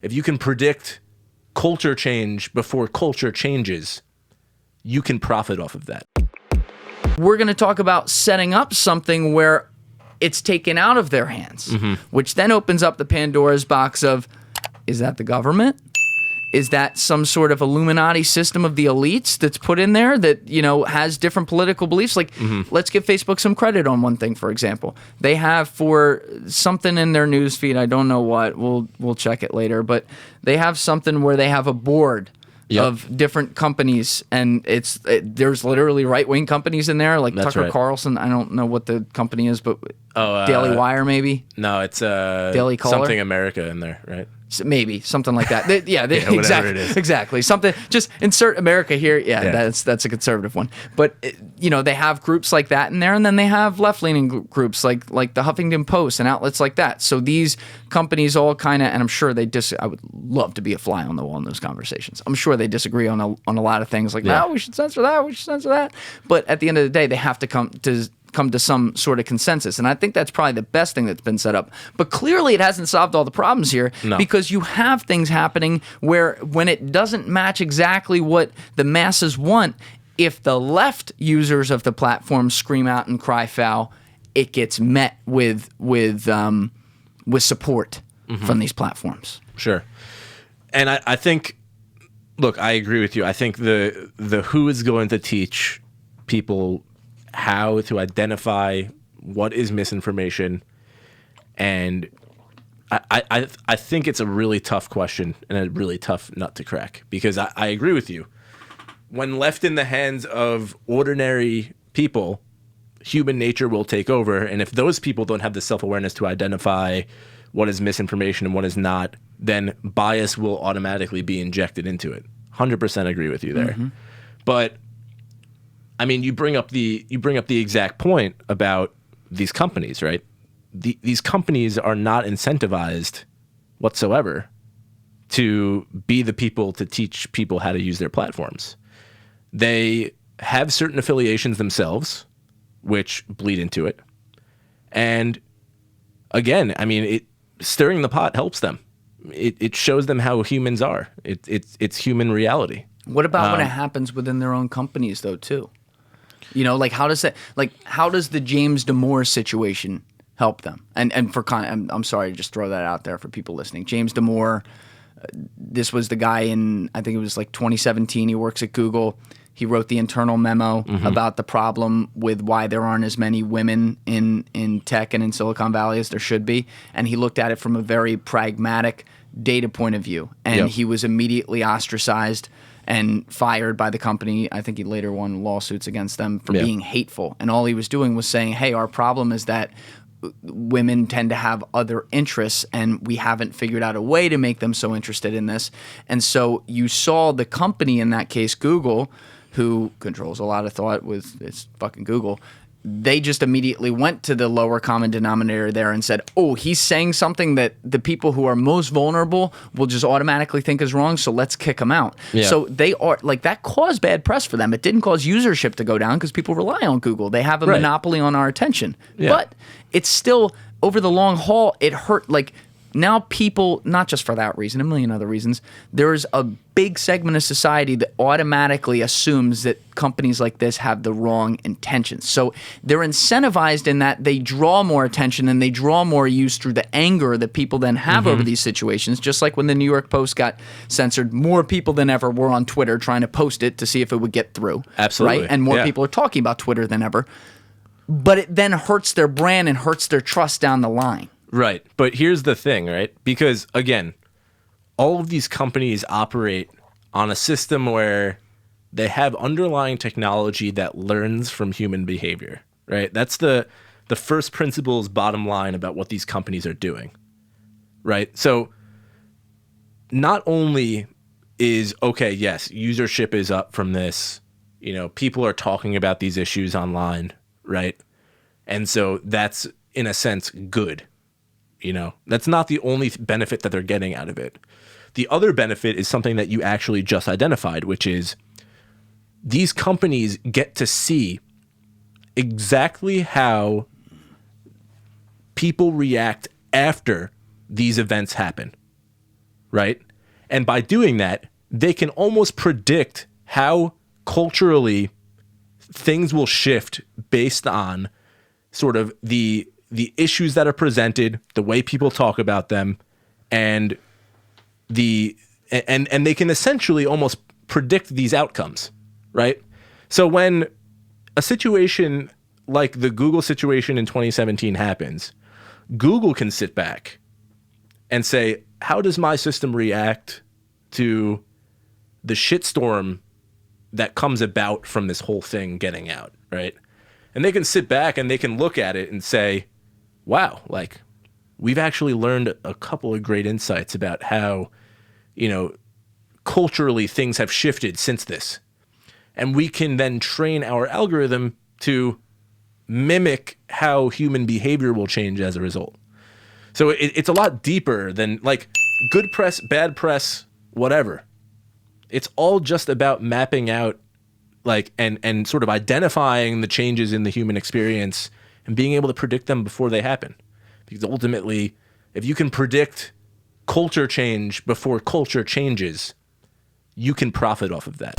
If you can predict culture change before culture changes, you can profit off of that. We're going to talk about setting up something where it's taken out of their hands, which then opens up the Pandora's box of, is that the government? Is that some sort of Illuminati system of the elites that's put in there that, you know, has different political beliefs? Like, let's give Facebook some credit on one thing, for example. They have for something in their newsfeed, I don't know what, we'll check it later, but they have something where they have a board of different companies, and there's literally right-wing companies in there, like That's Tucker right. Carlson. I don't know what the company is, but Daily Wire maybe? No, it's Daily Caller? Something America in there, right? Maybe something like that. whatever Exactly. it is. Exactly. Something. Just insert America here. Yeah. That's a conservative one. But you know, they have groups like that in there, and then they have left-leaning groups like the Huffington Post and outlets like that. So these companies all kind of, and I'm sure I would love to be a fly on the wall in those conversations. I'm sure they disagree on a lot of things. Like, no, we should censor that. We should censor that. But at the end of the day, they have to come to some sort of consensus. And I think that's probably the best thing that's been set up. But clearly it hasn't solved all the problems here because you have things happening where when it doesn't match exactly what the masses want, if the left users of the platform scream out and cry foul, it gets met with support from these platforms. Sure. And I think, look, I agree with you. I think the who is going to teach people how to identify what is misinformation, and I think it's a really tough question and a really tough nut to crack, because I agree with you. When left in the hands of ordinary people, human nature will take over, and if those people don't have the self-awareness to identify what is misinformation and what is not, then bias will automatically be injected into it. 100% agree with you there. But I mean, you bring up the exact point about these companies, right? These companies are not incentivized whatsoever to be the people to teach people how to use their platforms. They have certain affiliations themselves, which bleed into it. And again, I mean, stirring the pot helps them. It shows them how humans are. It's human reality. What about when it happens within their own companies, though, too? You know, like how does the James Damore situation help them? And I'm sorry to just throw that out there for people listening. James Damore, this was the guy in, I think it was like 2017. He works at Google. He wrote the internal memo about the problem with why there aren't as many women in tech and in Silicon Valley as there should be. And he looked at it from a very pragmatic data point of view. And he was immediately ostracized and fired by the company. I think he later won lawsuits against them for being hateful. And all he was doing was saying, hey, our problem is that women tend to have other interests, and we haven't figured out a way to make them so interested in this. And so you saw the company, in that case, Google, who controls a lot of thought with its fucking Google, they just immediately went to the lower common denominator there and said, oh, he's saying something that the people who are most vulnerable will just automatically think is wrong, so let's kick him out. So they are, like, that caused bad press for them. It didn't cause usership to go down because people rely on Google. They have a monopoly on our attention. But it's still, over the long haul, it hurt. Like, now people, not just for that reason, a million other reasons, there's a big segment of society that automatically assumes that companies like this have the wrong intentions. So they're incentivized in that they draw more attention and they draw more use through the anger that people then have over these situations. Just like when the New York Post got censored, more people than ever were on Twitter trying to post it to see if it would get through. Absolutely. Right? And more people are talking about Twitter than ever. But it then hurts their brand and hurts their trust down the line. Right. But here's the thing, right? Because, again, all of these companies operate on a system where they have underlying technology that learns from human behavior, right? That's the first principles, bottom line about what these companies are doing, right? So not only is, okay, yes, usership is up from this, you know, people are talking about these issues online, right? And so that's, in a sense, good. You know, that's not the only benefit that they're getting out of it. The other benefit is something that you actually just identified, which is these companies get to see exactly how people react after these events happen, right? And by doing that, they can almost predict how culturally things will shift based on sort of the issues that are presented, the way people talk about them, and they can essentially almost predict these outcomes, right? So when a situation like the Google situation in 2017 happens, Google can sit back and say, how does my system react to the shitstorm that comes about from this whole thing getting out, right? And they can sit back and they can look at it and say, wow, like, we've actually learned a couple of great insights about how, culturally things have shifted since this. And we can then train our algorithm to mimic how human behavior will change as a result. So it's a lot deeper than like good press, bad press, whatever. It's all just about mapping out like and sort of identifying the changes in the human experience and being able to predict them before they happen. Because ultimately, if you can predict culture change before culture changes, you can profit off of that.